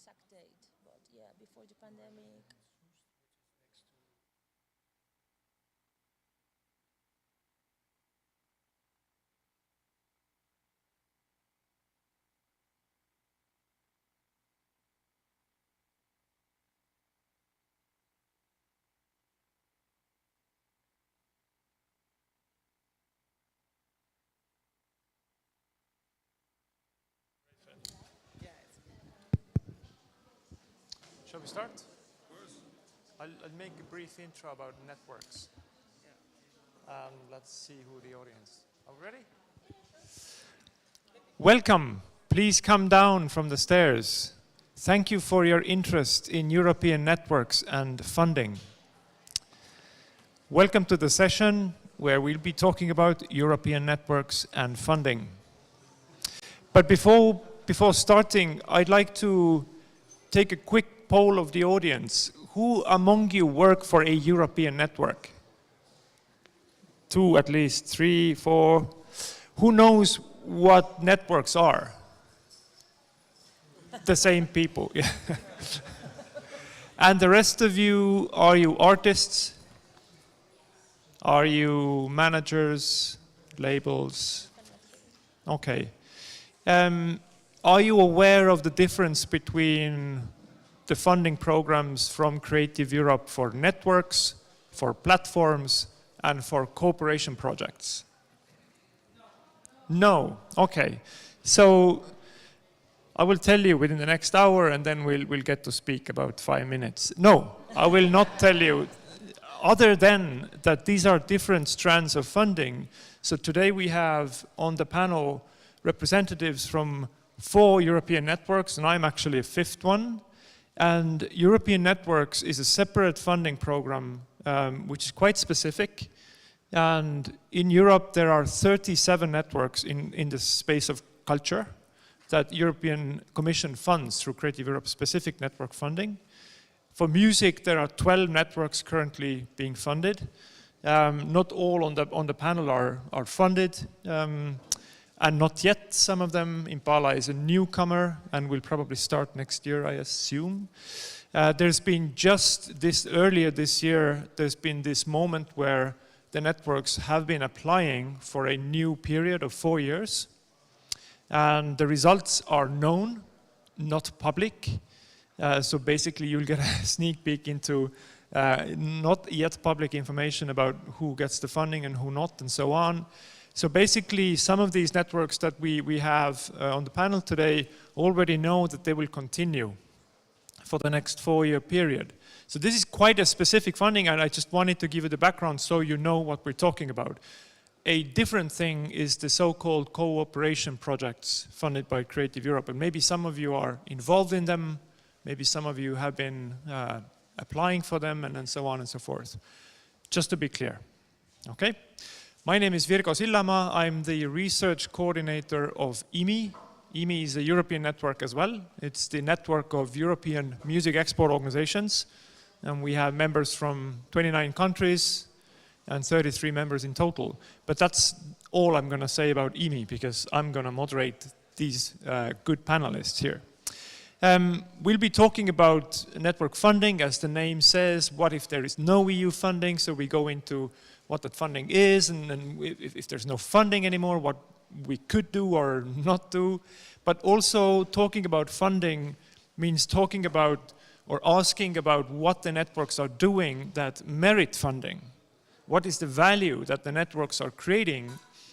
exact date, but yeah, before the pandemic. Shall we start? I'll make a brief intro about networks. Let's see who the audience. Are we ready? Welcome. Please come down from the stairs. Thank you for your interest in European networks and funding. Welcome to the session where we'll be talking about European networks and funding. But before starting, I'd like to take a quick poll of the audience. Who among you work for a European network? 2 at least, 3, 4. Who knows what networks are? The same people. Yeah. And the rest of you, are you artists? Are you managers, labels? Okay. Are you aware of the difference between the funding programs from Creative Europe for networks, for platforms, and for cooperation projects? No. Okay. So I will tell you within the next hour, and then we'll get to speak about 5 minutes. No, I will not tell you, other than that these are different strands of funding. So today we have on the panel representatives from 4 European networks, and I'm actually a 5th one. And European Networks is a separate funding program which is quite specific. And in Europe, there are 37 networks in the space of culture that European Commission funds through Creative Europe specific network funding. For music, there are 12 networks currently being funded. Not all on the panel are funded. And not yet, some of them. Impala is a newcomer and will probably start next year, I assume. There's been earlier this year, there's been this moment where the networks have been applying for a new period of 4 years. And the results are known, not public. So basically you'll get a sneak peek into not yet public information about who gets the funding and who not and so on. So basically, some of these networks that we have on the panel today already know that they will continue for the next 4-year period. So this is quite a specific funding, and I just wanted to give you the background so you know what we're talking about. A different thing is the so-called cooperation projects funded by Creative Europe, and maybe some of you are involved in them, maybe some of you have been applying for them, and then so on and so forth. Just to be clear, okay? My name is Virgo Sillamaa. I'm the research coordinator of EEME. EEME is a European network as well. It's the network of European music export organizations. And we have members from 29 countries and 33 members in total. But that's all I'm going to say about EEME because I'm going to moderate these good panelists here. We'll be talking about network funding, as the name says. What if there is no EU funding? So we go into what that funding is, and if there's no funding anymore, what we could do or not do. But also talking about funding means talking about or asking about what the networks are doing that merit funding. What is the value that the networks are creating?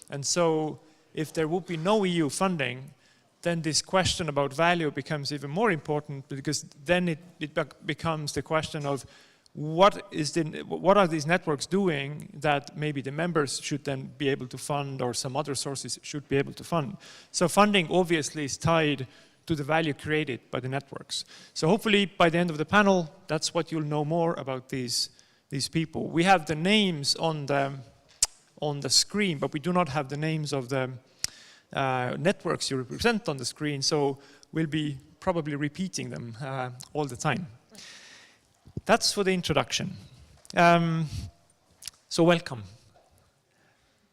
And so if there would be no EU funding, then this question about value becomes even more important, because then it becomes the question of what are these networks doing that maybe the members should then be able to fund, or some other sources should be able to fund. So funding obviously is tied to the value created by the networks. So hopefully by the end of the panel, that's what you'll know more about these people. We have the names on the screen, but we do not have the names of the networks you represent on the screen, so we'll be probably repeating them all the time. That's for the introduction. So welcome.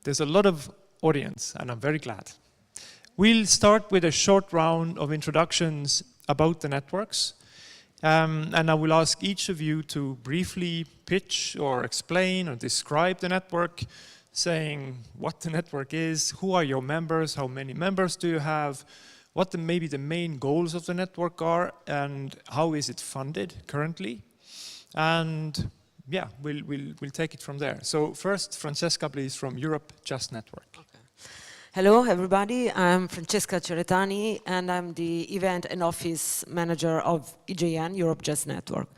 There's a lot of audience, and I'm very glad. We'll start with a short round of introductions about the networks, And I will ask each of you to briefly pitch or explain or describe the network, saying what the network is, who are your members, how many members do you have, what maybe the main goals of the network are, and how is it funded currently. And yeah, we'll take it from there. So first, Francesca, please, from Europe Just Network. Okay. Hello, everybody. I'm Francesca Cerretani, and I'm the event and office manager of EJN, Europe Just Network.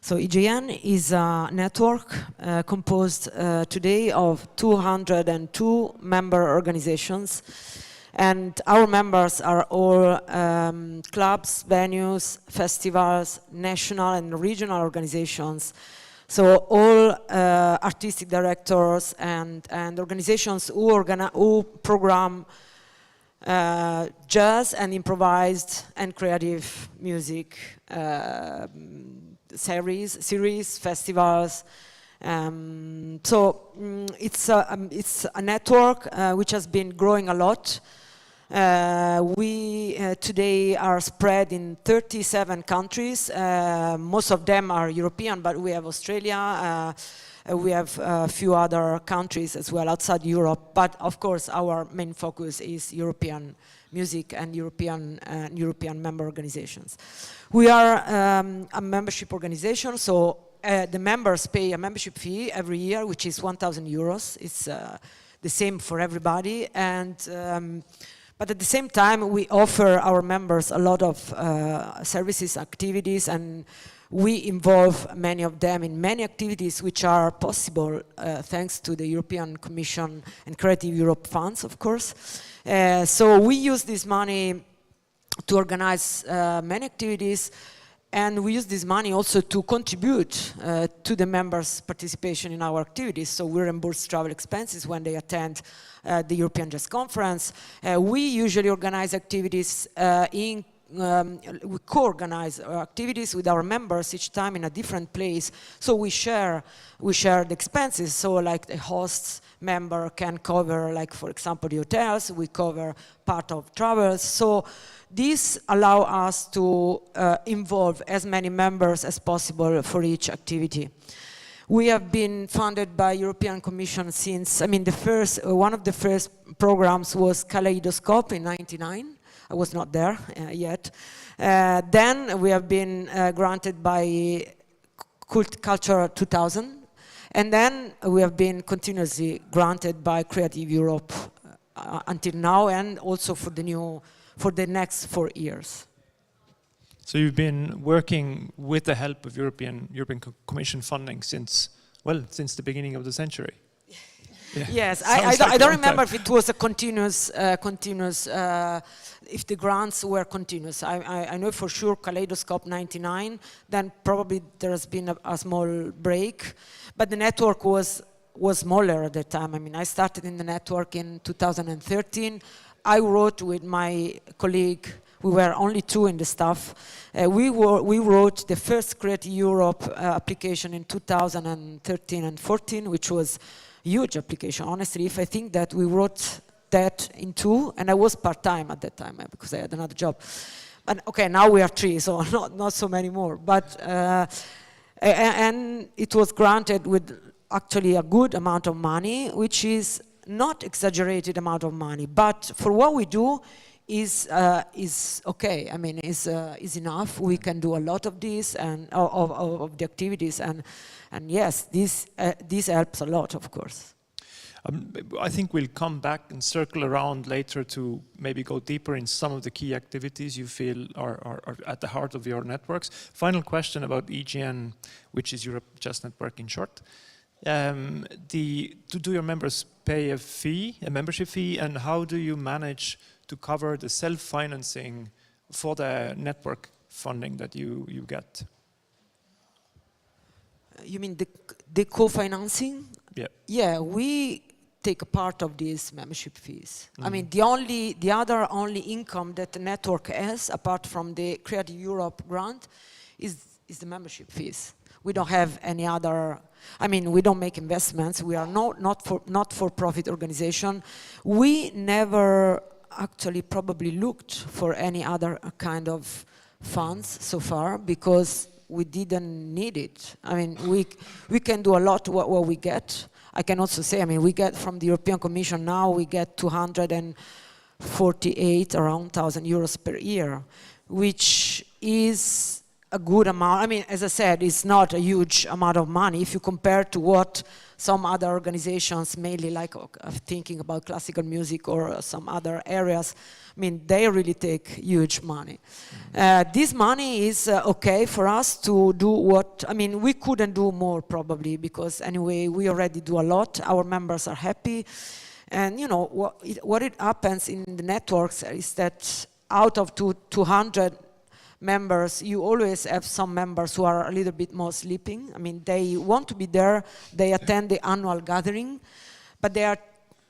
So EJN is a network composed today of 202 member organizations. And our members are all clubs, venues, festivals, national and regional organizations. So all artistic directors and organizations who program jazz and improvised and creative music series, festivals. It's a network which has been growing a lot. We today are spread in 37 countries. Most of them are European, but we have Australia. We have a few other countries as well outside Europe. But of course, our main focus is European music and European member organizations. We are a membership organization, so the members pay a membership fee every year, which is 1,000 euros. It's the same for everybody. But at the same time, we offer our members a lot of services, activities, and we involve many of them in many activities which are possible thanks to the European Commission and Creative Europe funds, of course. So we use this money to organize many activities, and we use this money also to contribute to the members' participation in our activities. So we reimburse travel expenses when they attend the European Jazz Conference. We usually organize activities we co-organize activities with our members each time in a different place. So we share the expenses. So like the hosts member can cover, like for example, the hotels. We cover part of travels. So this allows us to involve as many members as possible for each activity. We have been funded by European Commission since, one of the first programs was Kaleidoscope in '99. I was not there yet. Then we have been granted by Culture 2000. And then we have been continuously granted by Creative Europe until now, and also for the next 4 years. So you've been working with the help of European Commission funding since the beginning of the century. Yeah. Yes, I don't remember if it was a continuous, if the grants were continuous. I know for sure Kaleidoscope 99, then probably there has been a small break, but the network was smaller at that time. I started in the network in 2013. I wrote with my colleague, we were only 2 in the staff. We wrote the first Creative Europe application in 2013 and 14, which was huge application. Honestly, if I think that we wrote that in 2, and I was part-time at that time because I had another job. And okay, now we are 3, so not so many more. But and it was granted with actually a good amount of money, which is not exaggerated amount of money, but for what we do is okay. Is enough. We can do a lot of this and of the activities, and yes, this helps a lot, of course. I think we'll come back and circle around later to maybe go deeper in some of the key activities you feel are at the heart of your networks. Final question about EGN, which is Europe Just Network in short. Do your members pay a membership fee, and how do you manage to cover the self-financing for the network funding that you get? You mean the co-financing? Yeah. Yeah, we take a part of these membership fees. The other only income that the network has, apart from the Creative Europe grant, is the membership fees. We don't have any other. We don't make investments. We are not for profit organization. We never actually probably looked for any other kind of funds so far because we didn't need it. I mean, we can do a lot what we get. I can also say, I mean, we get from the European Commission now, we get 248 around 1,000 euros per year, which is a good amount. I mean, as I said, it's not a huge amount of money if you compare to what some other organizations, mainly like thinking about classical music or some other areas, I mean, they really take huge money. This money is okay for us to do what, I mean, we couldn't do more probably because anyway, we already do a lot. Our members are happy. And you know, what it happens in the networks is that out of 200 members, you always have some members who are a little bit more sleeping. I mean, they want to be there, they attend the annual gathering, but they are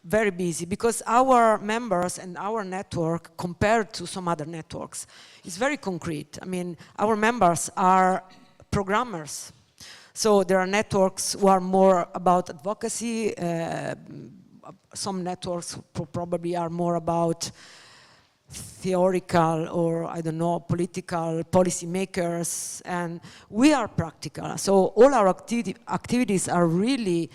very busy because our members and our network compared to some other networks is very concrete. I mean, our members are programmers. So there are networks who are more about advocacy, some networks probably are more about theoretical or, I don't know, political policy makers, and we are practical. So all our activities are really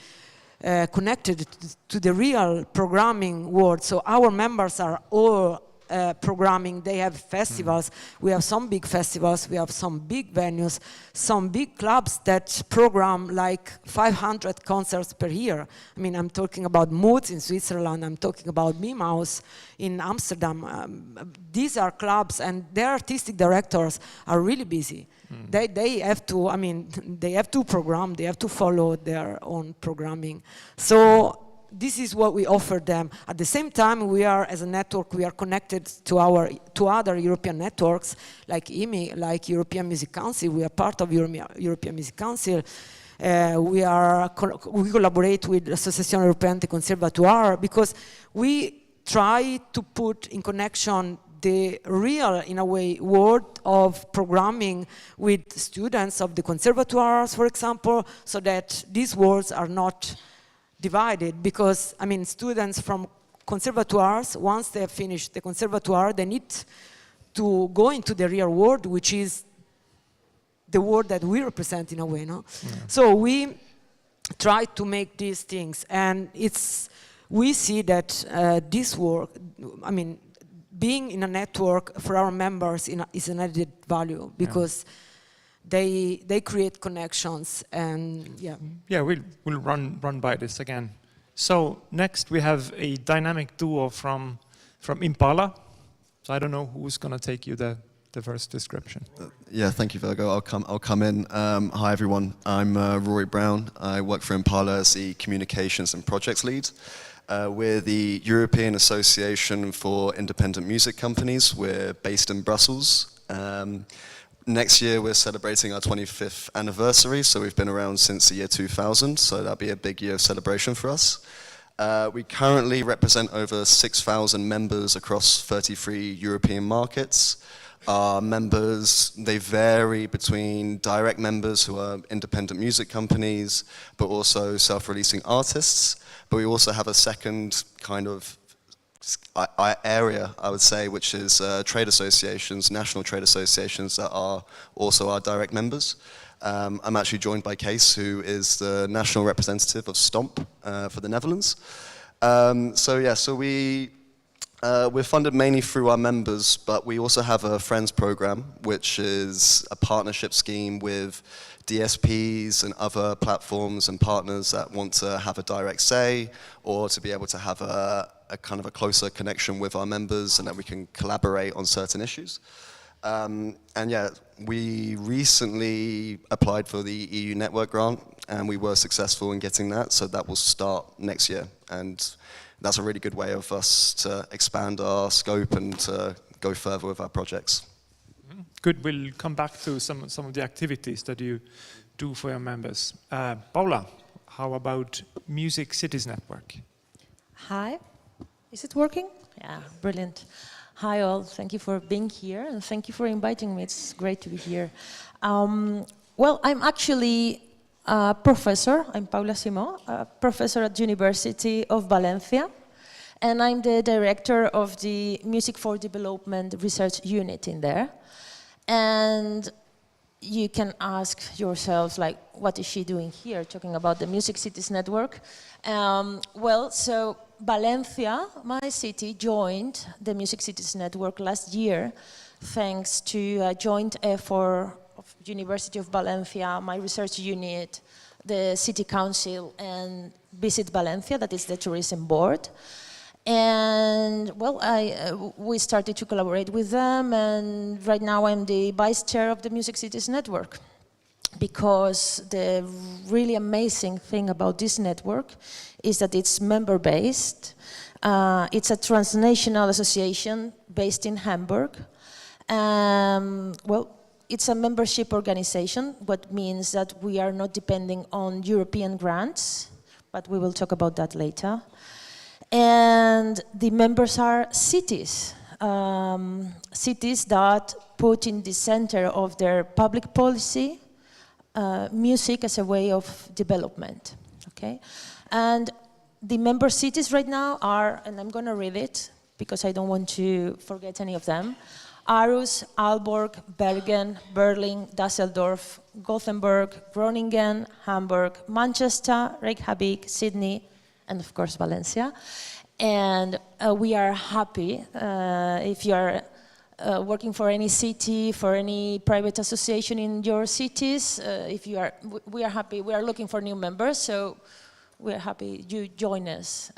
connected to the real programming world. So our members are all programming. They have festivals. We have some big festivals. We have some big venues, some big clubs that program like 500 concerts per year. I mean, I'm talking about Moods in Switzerland. I'm talking about Mimaus in Amsterdam. These are clubs, and their artistic directors are really busy. They have to, I mean, they have to program, they have to follow their own programming. So this is what we offer them. At the same time, we are, as a network, we are connected to other European networks, like EEME, like European Music Council. We are part of European Music Council. We collaborate with Association Européenne des Conservatoires because we try to put in connection the real, in a way, world of programming with students of the conservatoires, for example, so that these worlds are not divided. Because, I mean, students from conservatoires, once they have finished the conservatoire, they need to go into the real world, which is the world that we represent in a way, no? Yeah. So we try to make these things, and we see that this work, I mean, being in a network for our members is an added value because they create connections, and we'll run by this again. So next we have a dynamic duo from Impala. So I don't know who's going to take you the first description. Thank you, Virgo. I'll come in. Hi everyone. I'm Rory Brown. I work for Impala as the communications and projects lead. We're the European Association for Independent Music Companies. We're based in Brussels. Next year we're celebrating our 25th anniversary, so we've been around since the year 2000, so that'll be a big year of celebration for us. We currently represent over 6,000 members across 33 European markets. Our members, they vary between direct members who are independent music companies, but also self-releasing artists. But we also have a second kind of area, I would say, which is trade associations, national trade associations that are also our direct members. I'm actually joined by Kees, who is the national representative of Stomp for the Netherlands. We're funded mainly through our members, but we also have a Friends program, which is a partnership scheme with DSPs and other platforms and partners that want to have a direct say or to be able to have a kind of a closer connection with our members and that we can collaborate on certain issues. We recently applied for the EU Network grant and we were successful in getting that, so that will start next year. And that's a really good way of us to expand our scope and to go further with our projects. Good, we'll come back to some of the activities that you do for your members. Paula, how about Music Cities Network? Hi, is it working? Yeah, brilliant. Hi all, thank you for being here and thank you for inviting me. It's great to be here. Well, I'm actually a professor. I'm Paula Simo, a professor at University of Valencia, and I'm the director of the Music for Development Research Unit in there. And you can ask yourselves, like, what is she doing here, talking about the Music Cities Network? Well, so Valencia, my city, joined the Music Cities Network last year, thanks to a joint effort of University of Valencia, my research unit, the City Council, and Visit Valencia, that is the tourism board. And well, we started to collaborate with them, and right now I'm the vice chair of the Music Cities Network. Because the really amazing thing about this network is that it's member-based. It's a transnational association based in Hamburg. Well, it's a membership organization, what means that we are not depending on European grants, but we will talk about that later. And the members are cities, cities that put in the center of their public policy music as a way of development, okay? And the member cities right now are, and I'm gonna read it because I don't want to forget any of them, Aarhus, Aalborg, Bergen, Berlin, Düsseldorf, Gothenburg, Groningen, Hamburg, Manchester, Reykjavik, Sydney, and of course Valencia. And we are happy if you are working for any city, for any private association in your cities. We are happy. We are looking for new members, so we are happy you join us.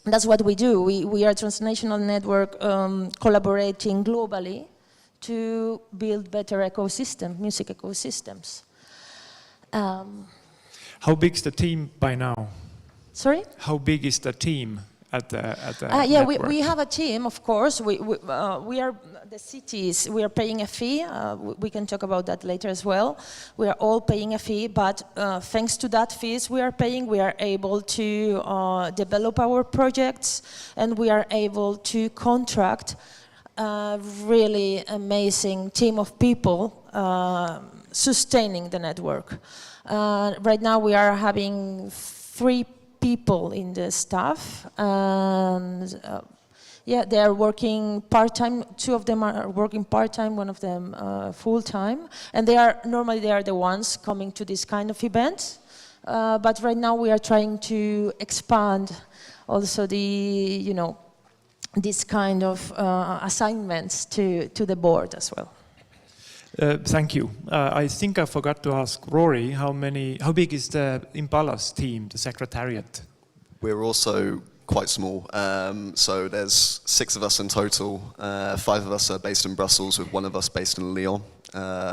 That's what we do. We are a transnational network collaborating globally to build better music ecosystems. How big is the team by now? Sorry? How big is the team at the yeah, network? we have a team, of course. We are the cities. We are paying a fee. We can talk about that later as well. We are all paying a fee, but thanks to that fees we are paying, we are able to develop our projects, and we are able to contract a really amazing team of people sustaining the network. Right now we are having 3 people in the staff, and yeah, they are working part-time. 2 of them are working part-time, 1 of them full-time, and they are the ones coming to this kind of events. But right now we are trying to expand also this kind of assignments to the board as well. Thank you. I think I forgot to ask Rory, how big is the Impala's team, the secretariat? We're also quite small. So there's 6 of us in total. 5 of us are based in Brussels, with 1 of us based in Lyon,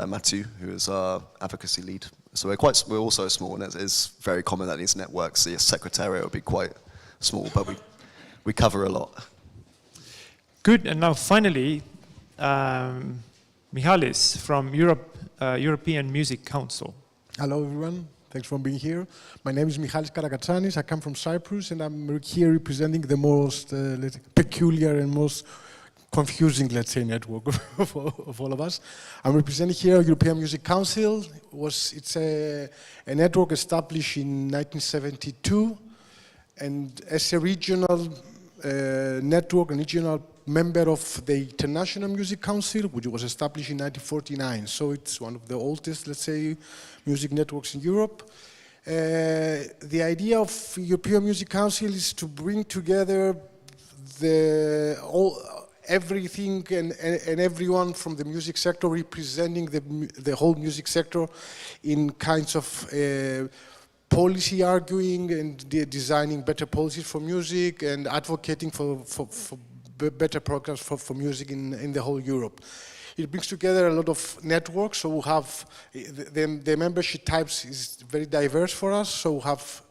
Mathieu, who is our advocacy lead. So we're also small, and it is very common that these networks, the secretariat will be quite small, but we cover a lot. Good, and now finally, Michalis from European Music Council. Hello everyone, thanks for being here. My name is Michalis Karakatsanis, I come from Cyprus, and I'm here representing the most peculiar and most confusing, let's say, network of all of us. I'm representing here European Music Council. It's a network established in 1972, and as a regional network, a regional member of the International Music Council, which was established in 1949. So it's one of the oldest, let's say, music networks in Europe. The idea of European Music Council is to bring together everything and everyone from the music sector, representing the whole music sector in kinds of policy arguing and designing better policies for music and advocating for better programs for music in the whole Europe. It brings together a lot of networks, so we have the membership types is very diverse for us. So we have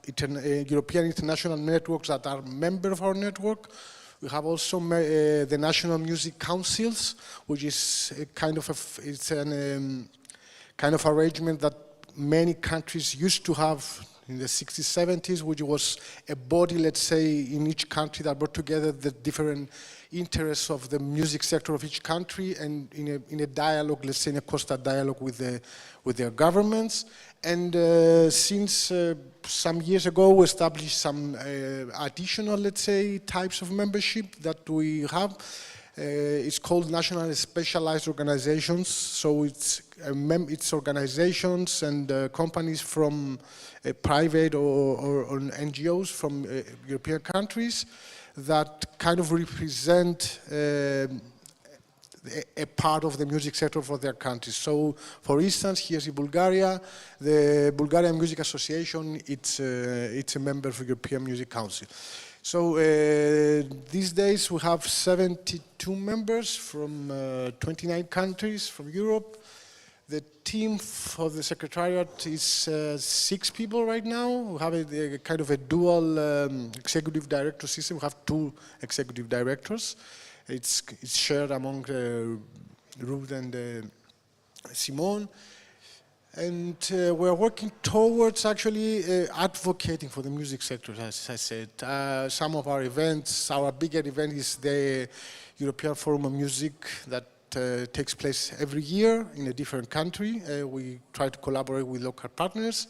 European international networks that are members of our network. We have also the national music councils, which is a kind of kind of arrangement that many countries used to have in the 60s, 70s, which was a body, let's say, in each country that brought together the different interests of the music sector of each country, and in a dialogue, let's say, in a constant dialogue with their governments. And since some years ago, we established some additional, let's say, types of membership that we have. It's called National Specialized Organizations, so it's organizations and companies from private or NGOs from European countries that kind of represent a part of the music sector for their countries. So, for instance, here in Bulgaria, the Bulgarian Music Association, it's a member of the European Music Council. So these days we have 72 members from 29 countries from Europe. The team for the secretariat is 6 people right now. We have a kind of a dual executive director system. We have 2 executive directors. It's shared among Ruth and Simone. And we're working towards actually advocating for the music sector, as I said. Some of our events, our bigger event is the European Forum of Music that takes place every year in a different country. We try to collaborate with local partners.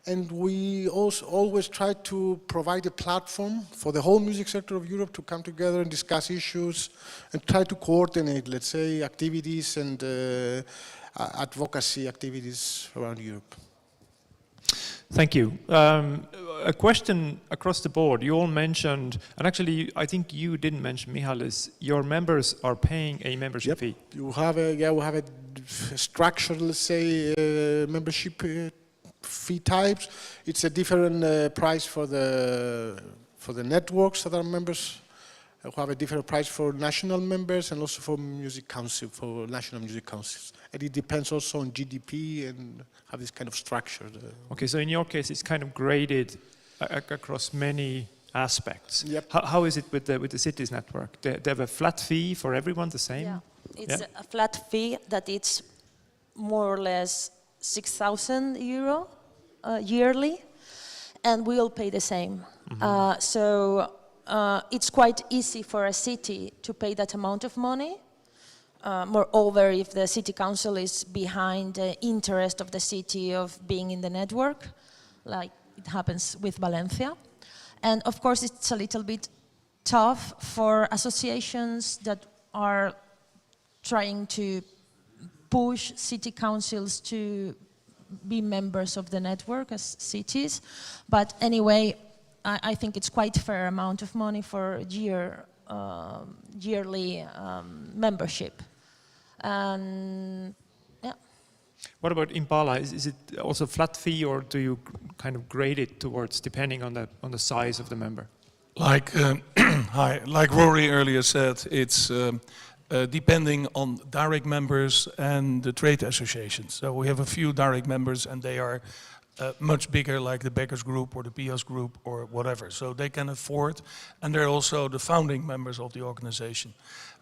And we also always try to provide a platform for the whole music sector of Europe to come together and discuss issues and try to coordinate, let's say, activities and advocacy activities around Europe. Thank you. A question across the board. You all mentioned, and actually I think you didn't mention, Michalis, your members are paying a membership fee. You have we have a structured, let's say, membership fee types. It's a different price for the networks that are members. We have a different price for national members and also for music council, for national music councils. And it depends also on GDP and have this kind of structure. Okay, so in your case, it's kind of graded across many aspects. Yep. How is it with the cities network? They have a flat fee for everyone, the same? Yeah, it's a flat fee that it's more or less 6,000 euro yearly, and we all pay the same. Mm-hmm. It's quite easy for a city to pay that amount of money. Moreover, if the city council is behind the interest of the city of being in the network, like it happens with Valencia. And of course, it's a little bit tough for associations that are trying to push city councils to be members of the network as cities. But anyway, I think it's quite a fair amount of money for yearly membership. And yeah. What about Impala? Is it also flat fee, or do you kind of grade it towards depending on the size of the member? Like like Rory earlier said, it's depending on direct members and the trade associations. So we have a few direct members, and they are much bigger, like the Beggars Group or the Pias Group or whatever. So they can afford, and they're also the founding members of the organization.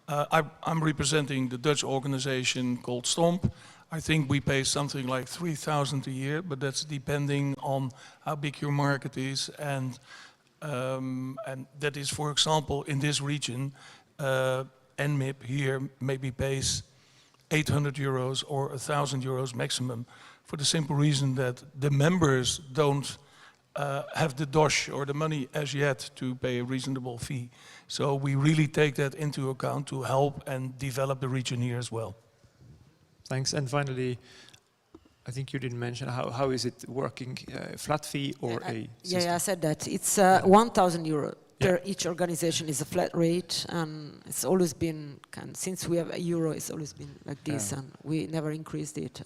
I'm representing the Dutch organization called Stomp. I think we pay something like 3,000 a year, but that's depending on how big your market is, and that is, for example, in this region, NMIP here maybe pays 800 euros or 1,000 euros maximum, for the simple reason that the members don't have the dosh or the money as yet to pay a reasonable fee. So we really take that into account to help and develop the region here as well. Thanks. And finally, I think you didn't mention how is it working, flat fee or a system? Yeah, I said that. It's 1,000 euro per each organization is a flat rate, and it's always been, since we have a euro, it's always been like this, and we never increased it.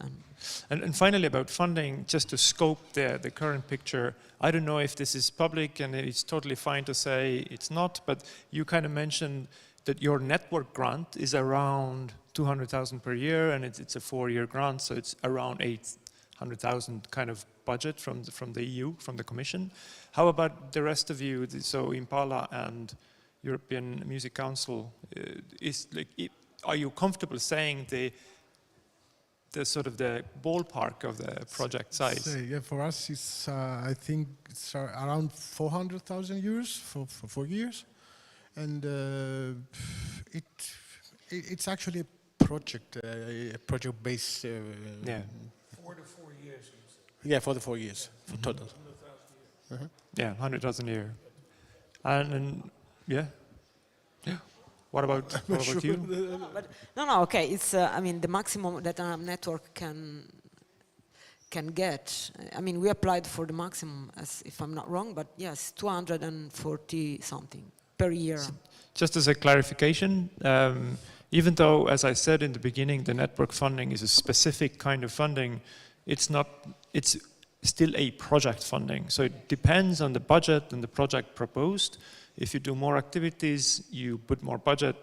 And finally, about funding, just to scope the current picture, I don't know if this is public, and it's totally fine to say it's not, but you kind of mentioned that your network grant is around 200,000 per year, and it's a 4-year grant, so it's around 800,000 kind of budget from the EU, from the Commission. How about the rest of you? So Impala and European Music Council, are you comfortable saying the sort of the ballpark of the project size? Yeah, for us, it's I think it's around 400,000 euros for 4 years, and it's actually a project-based. Yeah. For the 4 years. Yeah, for the 4 years, for total. Yeah, 100,000 a year. And yeah. What about you? But no, okay. It's I mean the maximum that a network can get. I mean we applied for the maximum, as if I'm not wrong, but yes, 240 something per year. Just as a clarification, even though, as I said in the beginning, the network funding is a specific kind of funding, it's still a project funding. So it depends on the budget and the project proposed. If you do more activities, you put more budget,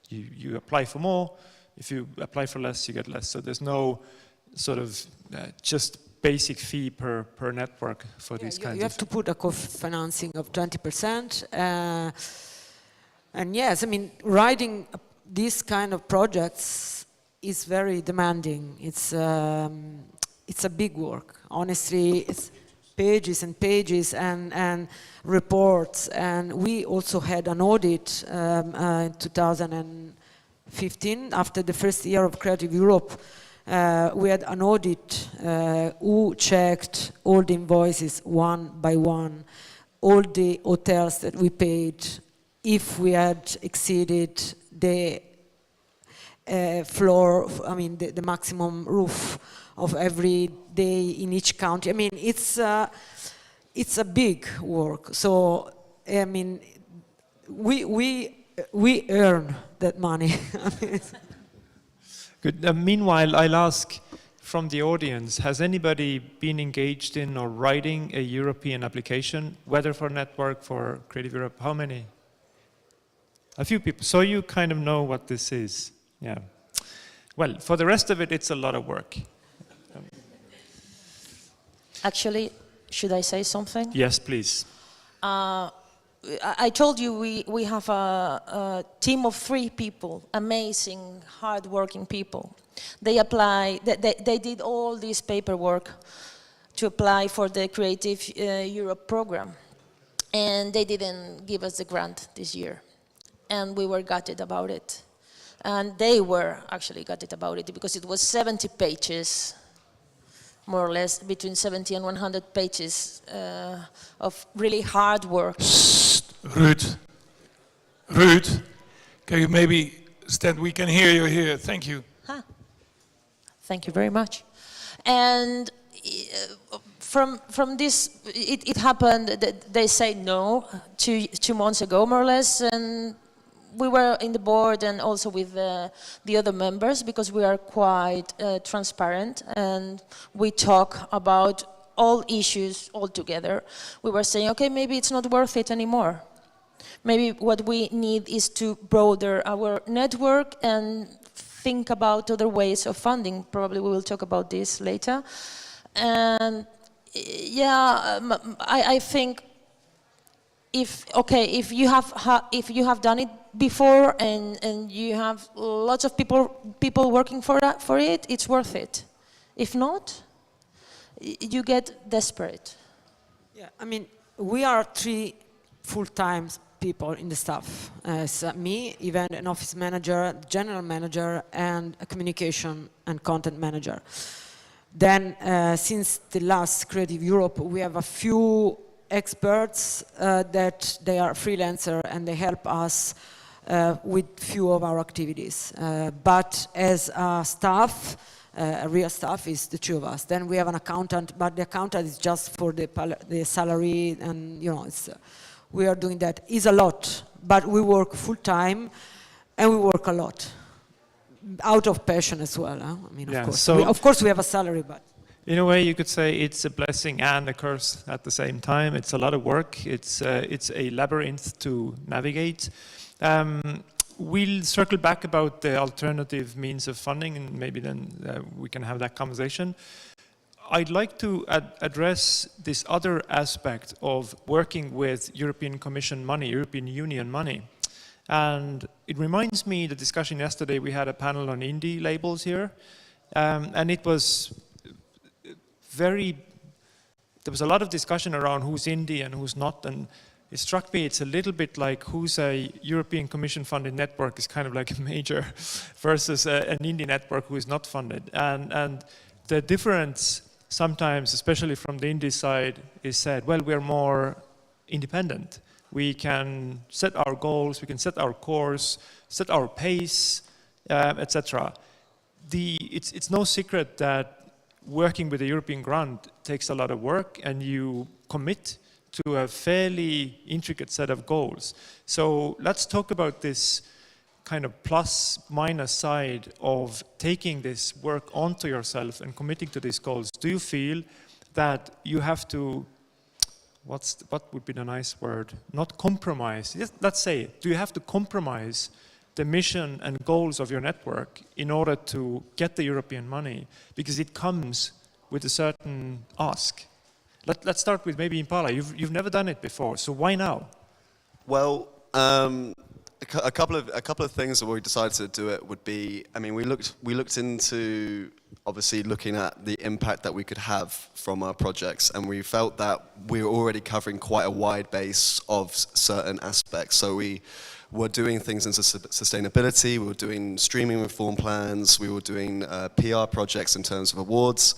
you apply for more. If you apply for less, you get less. So there's no sort of just basic fee per network for these kinds of things. You have to put a co-financing of 20%. And yes, I mean, writing these kind of projects is very demanding. It's a big work. Honestly, it's pages and pages and reports. And we also had an audit in 2015, after the first year of Creative Europe. We had an audit who checked all the invoices one by one, all the hotels that we paid, if we had exceeded the floor, I mean the maximum roof of every day in each county. I mean it's a big work. So I mean we earn that money. Good. Meanwhile, I'll ask from the audience, has anybody been engaged in or writing a European application, whether for network, for Creative Europe? How many? A few people. So you kind of know what this is. Yeah. Well, for the rest of it, it's a lot of work. Actually, should I say something? Yes, please. I told you we have a team of 3 people, amazing, hard-working people. They did all this paperwork to apply for the Creative Europe program. And they didn't give us the grant this year. And we were gutted about it. And they were actually gutted about it because it was 70 pages, more or less, between 70 and 100 pages of really hard work. Ruud, can you maybe stand? We can hear you here. Thank you. Huh. Thank you very much. And from this, it happened that they said no 2 months ago, more or less, and we were in the board and also with the other members because we are quite transparent and we talk about all issues all together. We were saying, okay, maybe it's not worth it anymore. Maybe what we need is to broaden our network and think about other ways of funding. Probably we will talk about this later. And yeah, I think if you have done it before and you have lots of people working for it, it's worth it. If not, you get desperate. Yeah, I mean, we are 3 full-time people in the staff. It's me, event and office manager, general manager, and a communication and content manager. Then, since the last Creative Europe, we have a few experts that they are freelancer and they help us with few of our activities. But as a staff, a real staff is the 2 of us. Then we have an accountant, but the accountant is just for the salary, and you know, we are doing that. It's a lot, but we work full time, and we work a lot, out of passion as well. Huh? I mean, Yeah, of course we have a salary, but in a way, you could say it's a blessing and a curse at the same time. It's a lot of work. It's a labyrinth to navigate. We'll circle back about the alternative means of funding, and maybe then we can have that conversation. I'd like to address this other aspect of working with European Commission money, European Union money. And it reminds me the discussion yesterday, we had a panel on indie labels here, and it was there was a lot of discussion around who's indie and who's not, and it struck me it's a little bit like who's a European Commission funded network is kind of like a major versus an indie network who is not funded. And the difference sometimes, especially from the indie side, is said, well, we're more independent. we can set our goals, we can set our course, set our pace, etc. It's no secret that working with a European grant takes a lot of work, and you commit to a fairly intricate set of goals. So let's talk about this kind of plus minus side of taking this work onto yourself and committing to these goals. Do you feel that you have to, what would be the nice word, not compromise? Let's say, do you have to compromise the mission and goals of your network in order to get the European money? Because it comes with a certain ask. Let's start with maybe Impala. You've never done it before, so why now? Well, a couple of things that we decided to do it would be, I mean, we looked into obviously looking at the impact that we could have from our projects, and we felt that we were already covering quite a wide base of certain aspects. So we were doing things in sustainability, we were doing streaming reform plans, we were doing PR projects in terms of awards,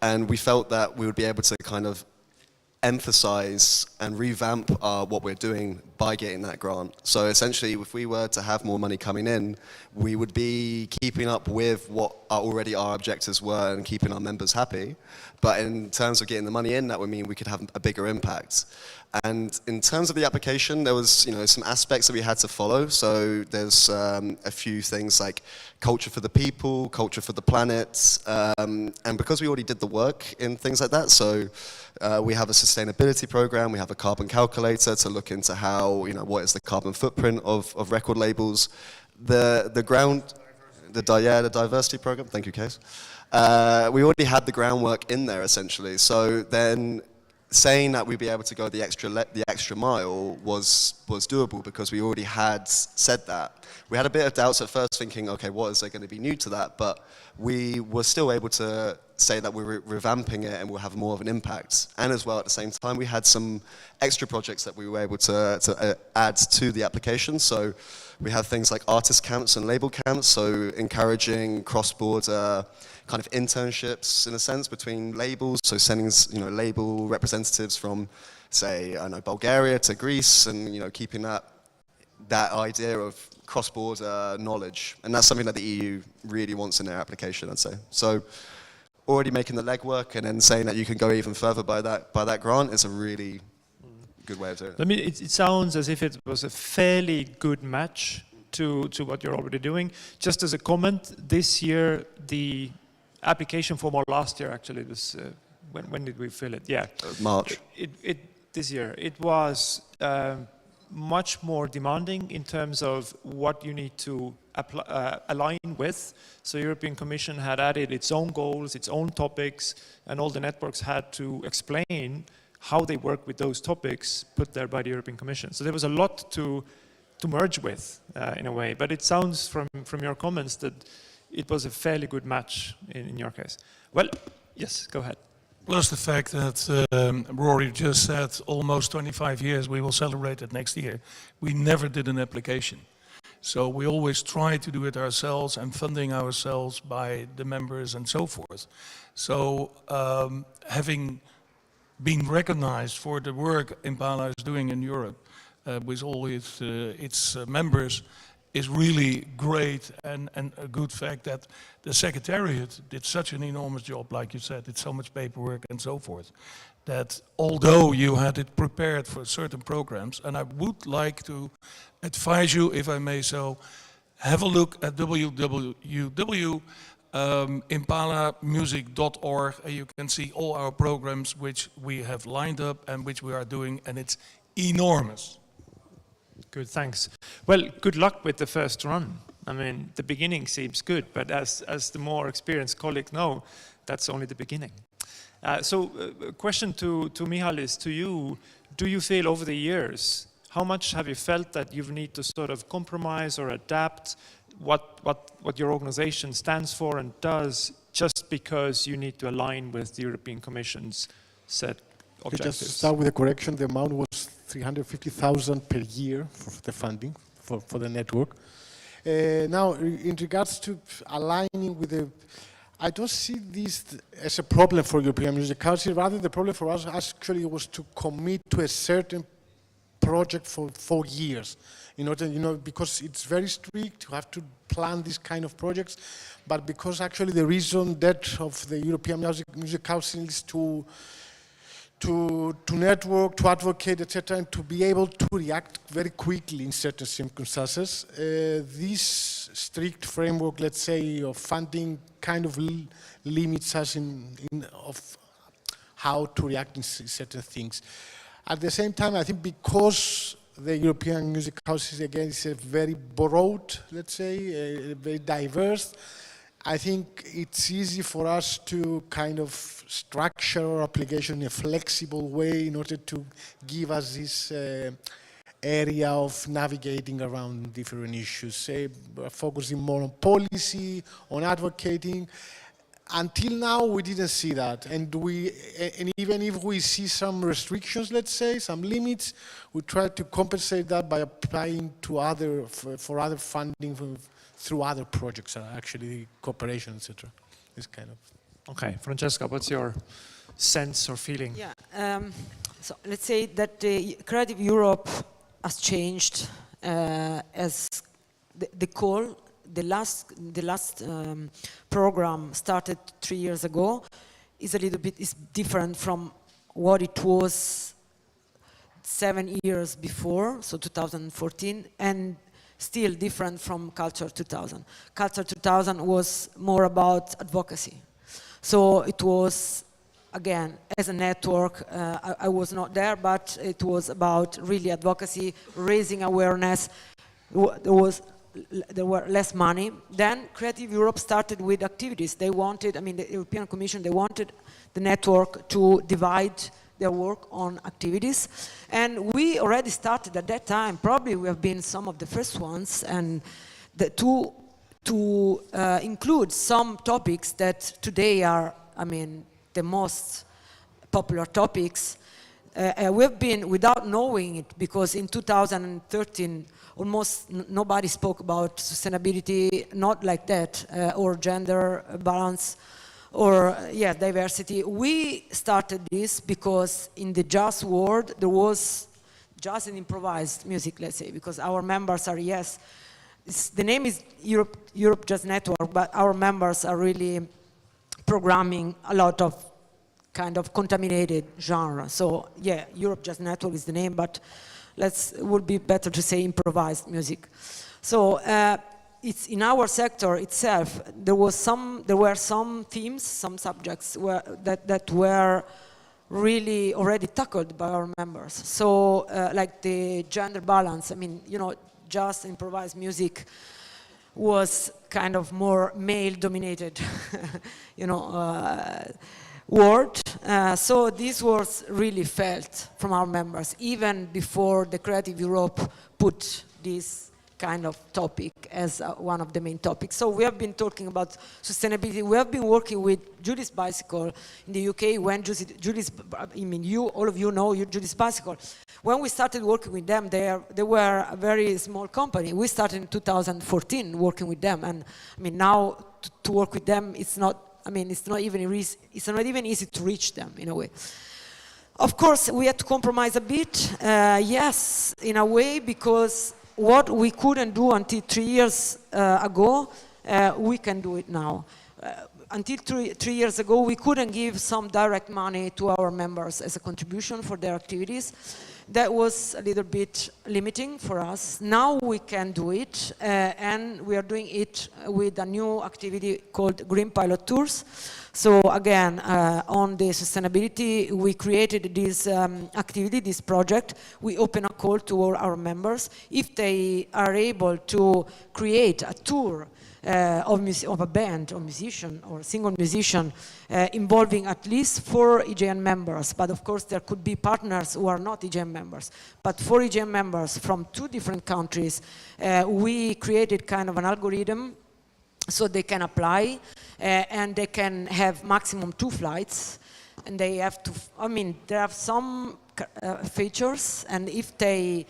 and we felt that we would be able to kind of emphasize and revamp what we're doing by getting that grant. So essentially, if we were to have more money coming in, we would be keeping up with what already our objectives were and keeping our members happy. But in terms of getting the money in, that would mean we could have a bigger impact. And in terms of the application, there was some aspects that we had to follow. So there's a few things like culture for the people, culture for the planet, and because we already did the work in things like that, so we have a sustainability program, we have a carbon calculator to look into how, what is the carbon footprint of record labels. The diversity program, thank you, Kees. We already had the groundwork in there, essentially. So then saying that we'd be able to go the extra mile was doable because we already had said that. We had a bit of doubts at first, thinking, okay, what is there going to be new to that? But we were still able to say that we're revamping it and we'll have more of an impact. And as well, at the same time, we had some extra projects that we were able to add to the application. So we have things like artist camps and label camps, so encouraging cross-border kind of internships, in a sense, between labels, so sending label representatives from, say, I know, Bulgaria to Greece, and keeping that idea of cross-border knowledge, and that's something that the EU really wants in their application, I'd say. So already making the legwork and then saying that you can go even further by that grant is a really good way of doing it. I mean, it sounds as if it was a fairly good match to what you're already doing. Just as a comment, this year the application form, or last year actually, was when did we fill it? Yeah, March. This year it was much more demanding in terms of what you need to align with. So European Commission had added its own goals, its own topics, and all the networks had to explain how they work with those topics put there by the European Commission. So there was a lot to merge with in a way. But it sounds from your comments that it was a fairly good match in your case. Well, yes, go ahead. Plus the fact that Rory just said almost 25 years, we will celebrate it next year. We never did an application. So we always try to do it ourselves and funding ourselves by the members and so forth. So having been recognized for the work Impala is doing in Europe with all its members is really great, and a good fact that the Secretariat did such an enormous job, like you said, it's so much paperwork and so forth, that although you had it prepared for certain programs, and I would like to advise you, if I may so, have a look at www.impalamusic.org, and you can see all our programs which we have lined up and which we are doing, and it's enormous. Good, thanks. Well, good luck with the first run. I mean, the beginning seems good, but as the more experienced colleagues know, that's only the beginning. So, a question to Michalis, to you. Do you feel over the years, how much have you felt that you need to sort of compromise or adapt what your organization stands for and does, just because you need to align with the European Commission's set objectives? Just start with a correction. The amount was 350,000 per year for the funding for the network. Now, in regards to aligning with the, I don't see this as a problem for European Music Council. Rather, the problem for us actually was to commit to a certain project for 4 years. Because it's very strict, you have to plan these kind of projects, but because actually the reason that of the European Music Council is to network, to advocate, etc., and to be able to react very quickly in certain circumstances. This strict framework, let's say, of funding kind of limits us of how to react in certain things. At the same time, I think because the European Music House again is a very broad, let's say, very diverse, I think it's easy for us to kind of structure our application in a flexible way in order to give us this area of navigating around different issues, say, focusing more on policy, on advocating. Until now, we didn't see that, and even if we see some restrictions, let's say, some limits, we try to compensate that by applying to for other funding through other projects, actually cooperation, etc. This kind of. Okay, Francesca, what's your sense or feeling? Yeah, so let's say that Creative Europe has changed as the call. The last program started 3 years ago is different from what it was 7 years before, so 2014, and still different from Culture 2000. Culture 2000 was more about advocacy. So it was, again, as a network, I was not there, but it was about really advocacy, raising awareness. There were less money. Then Creative Europe started with activities. They wanted, the European Commission, they wanted the network to divide their work on activities. And we already started at that time. Probably we have been some of the first ones, and to include some topics that today are, the most popular topics. We've been, without knowing it, because in 2013, almost nobody spoke about sustainability, not like that, or gender balance, or diversity. We started this because in the jazz world, there was jazz and improvised music, let's say, because our members are, the name is Europe Jazz Network, but our members are really programming a lot of kind of contaminated genre. So Europe Jazz Network is the name, but it would be better to say improvised music. So it's in our sector itself. There were some themes, some subjects that were really already tackled by our members. So like the gender balance. Jazz improvised music was kind of more male-dominated, word. So this was really felt from our members, even before the Creative Europe put this kind of topic as one of the main topics. So we have been talking about sustainability. We have been working with Julie's Bicycle in the UK when all of you know Julie's Bicycle. When we started working with them, they were a very small company. We started in 2014 working with them, and now to work with them, it's not even easy to reach them in a way. Of course, we had to compromise a bit, yes, in a way, because what we couldn't do until 3 years ago, we can do it now. Until 3 years ago, we couldn't give some direct money to our members as a contribution for their activities. That was a little bit limiting for us. Now we can do it, and we are doing it with a new activity called Green Pilot Tours. So again, on the sustainability, we created this activity, this project. We open a call to all our members. If they are able to create a tour of a band or musician or a single musician involving at least 4 EGM members, but of course there could be partners who are not EGM members, but 4 EGM members from 2 different countries, we created kind of an algorithm so they can apply and they can have maximum 2 flights, and they have to, they have some features, and if they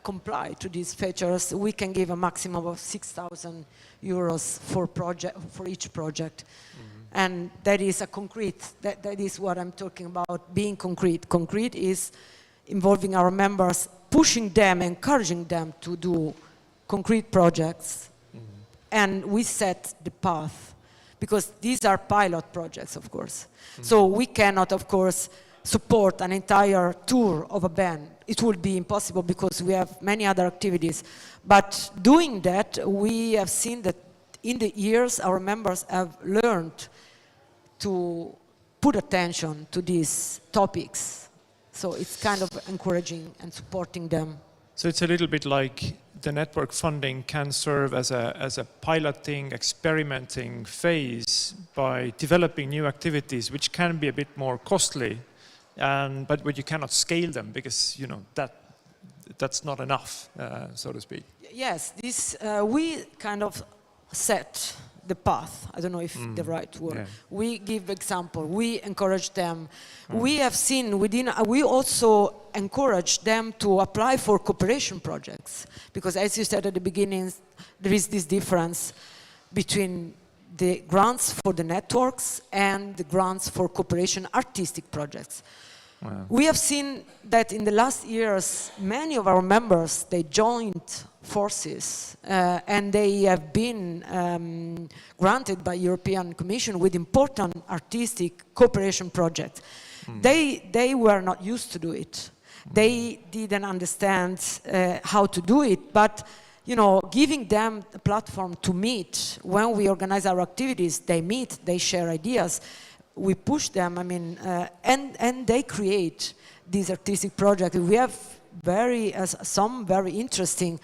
comply to these features, we can give a maximum of 6,000 euros for each project. Mm-hmm. And that is a concrete, that is what I'm talking about, being concrete. Concrete is involving our members, pushing them, encouraging them to do concrete projects. And we set the path, because these are pilot projects, of course. So we cannot, of course, support an entire tour of a band. It would be impossible because we have many other activities. But doing that, we have seen that in the years our members have learned to put attention to these topics. So it's kind of encouraging and supporting them. So it's a little bit like the network funding can serve as a piloting, experimenting phase by developing new activities, which can be a bit more costly, but you cannot scale them because that's not enough, so to speak. Yes, this we kind of set the path. I don't know if the right word. Yeah. We give example. We encourage them. We have seen we also encourage them to apply for cooperation projects, because as you said at the beginning, there is this difference between the grants for the networks and the grants for cooperation artistic projects. Wow. We have seen that in the last years, many of our members, they joined forces and they have been granted by European Commission with important artistic cooperation projects. They were not used to do it. They didn't understand how to do it, but giving them a platform to meet. When we organize our activities, they meet, they share ideas. We push them, and they create these artistic projects. We have some very interesting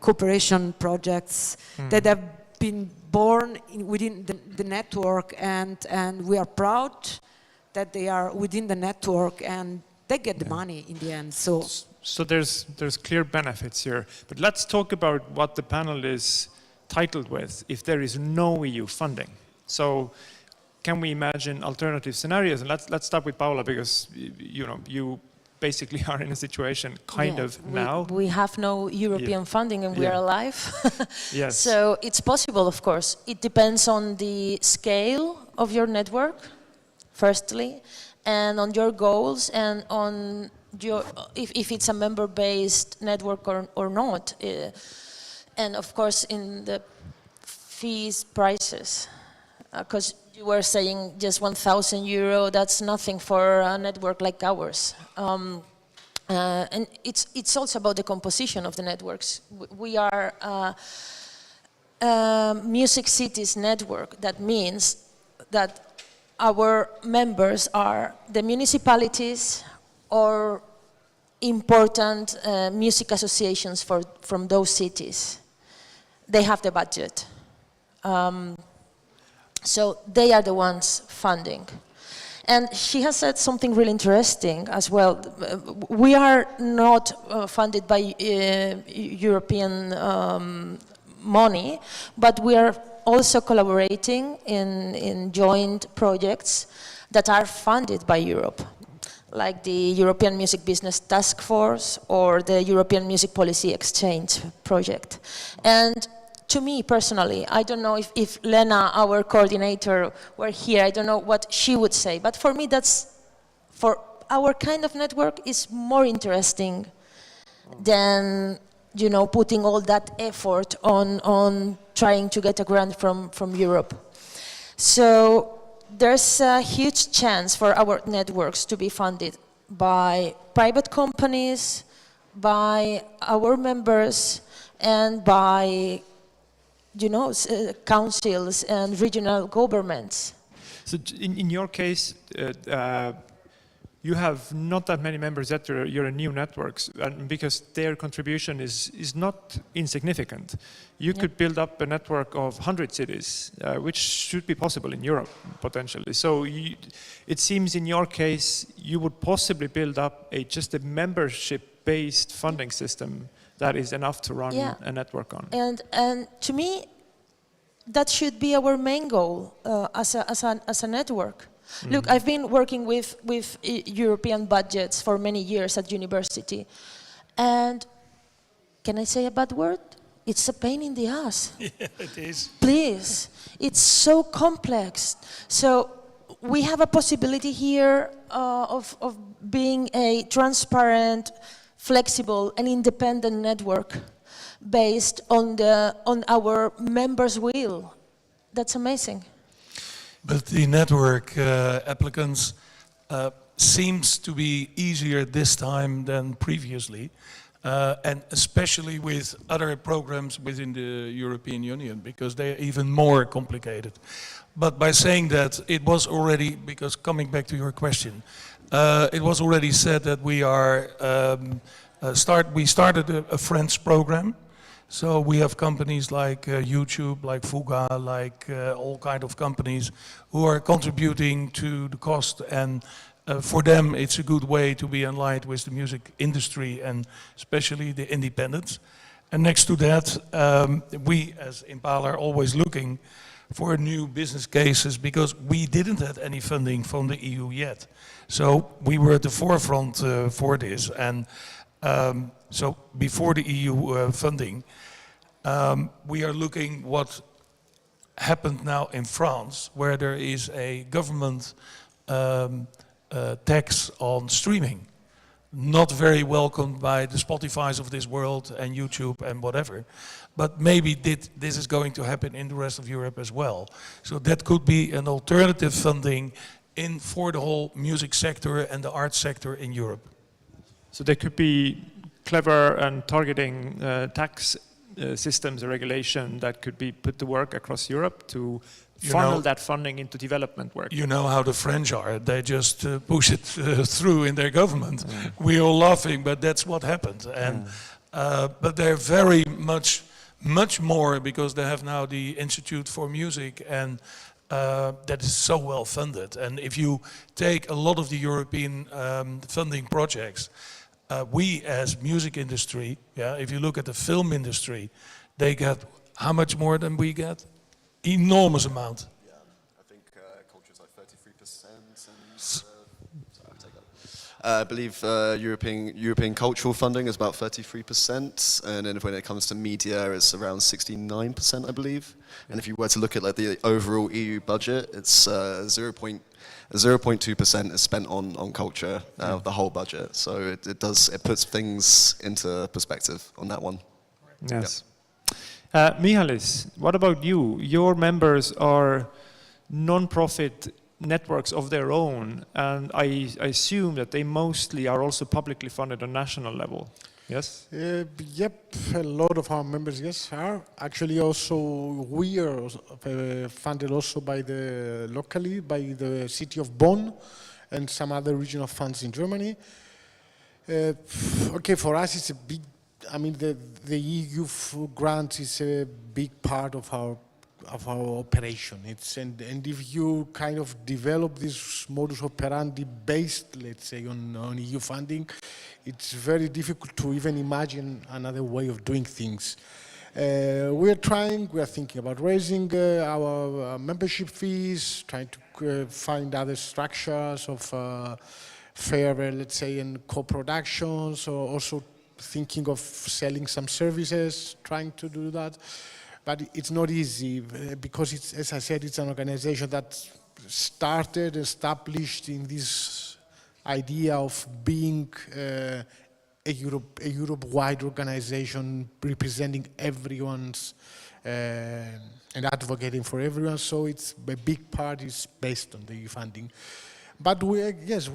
cooperation projects that have been born within the network, and we are proud that they are within the network and they get the money in the end. So there's clear benefits here. But let's talk about what the panel is titled with, if there is no EU funding. So can we imagine alternative scenarios? And let's start with Paula, because you basically are in a situation now. We have no European funding and we are alive. Yes. So it's possible, of course. It depends on the scale of your network, firstly, and on your goals, and on if it's a member-based network or not. And of course in the fees prices, because you were saying just €1,000, that's nothing for a network like ours. And it's also about the composition of the networks. We are a Music Cities network. That means that our members are the municipalities or important music associations from those cities. They have the budget. So they are the ones funding. And she has said something really interesting as well. We are not funded by European money, but we are also collaborating in joint projects that are funded by Europe, like the European Music Business Task Force or the European Music Policy Exchange project. And to me personally, I don't know if Lena, our coordinator, were here, I don't know what she would say, but for me for our kind of network is more interesting than putting all that effort on trying to get a grant from Europe. So there's a huge chance for our networks to be funded by private companies, by our members, and by councils and regional governments. So in your case, you have not that many members yet. You're a new network, and because their contribution is not insignificant. You could build up a network of 100 cities, which should be possible in Europe, potentially. So it seems in your case, you would possibly build up just a membership-based funding system that is enough to run a network on. And to me, that should be our main goal as a network. Look, I've been working with European budgets for many years at university, and can I say a bad word? It's a pain in the ass. Yeah, it is. Please, it's so complex. So we have a possibility here of being a transparent, flexible and independent network based on our members' will. That's amazing. But the network applicants seems to be easier this time than previously, and especially with other programs within the European Union, because they're even more complicated. But by saying that, it was already, because coming back to your question, it was already said that we are we started a French program. So we have companies like YouTube, like Fuga, like all kind of companies who are contributing to the cost, and for them it's a good way to be aligned with the music industry and especially the independents. And next to that, we as Impala are always looking for new business cases because we didn't have any funding from the EU yet. So we were at the forefront for this, and so before the EU funding, we are looking what happened now in France, where there is a government tax on streaming. Not very welcomed by the Spotifys of this world and YouTube and whatever. But maybe this is going to happen in the rest of Europe as well. So that could be an alternative funding for the whole music sector and the art sector in Europe. So there could be clever and targeting tax systems or regulation that could be put to work across Europe to funnel that funding into development work. You know how the French are. They just push it through in their government. We're all laughing, but that's what happened. And but they're very much more, because they have now the Institute for Music, and that is so well funded. And if you take a lot of the European funding projects, we as music industry, if you look at the film industry, they get how much more than we get? Enormous amount. Yeah, I think culture is like 33%. I believe European cultural funding is about 33%, and then when it comes to media, it's around 69%, I believe. And if you were to look at like the overall EU budget, it's 0.2% is spent on culture of the whole budget. So it puts things into perspective on that one. Yes. Michalis, what about you? Your members are non-profit networks of their own, and I assume that they mostly are also publicly funded on national level. Yes? Yep, a lot of our members, yes, are. Actually, also, we are funded also by locally by the city of Bonn and some other regional funds in Germany. Okay, for us, it's a big, I mean, the EU grant is a big part of our operation. And if you kind of develop this modus operandi based, let's say, on EU funding, it's very difficult to even imagine another way of doing things. We are thinking about raising our membership fees, trying to find other structures of fairer, let's say, and co-productions, or also thinking of selling some services, trying to do that. But it's not easy because, as I said, it's an organization that started, established in this idea of being a Europe-wide organization representing everyone's and advocating for everyone. So it's a big part is based on the EU funding. But we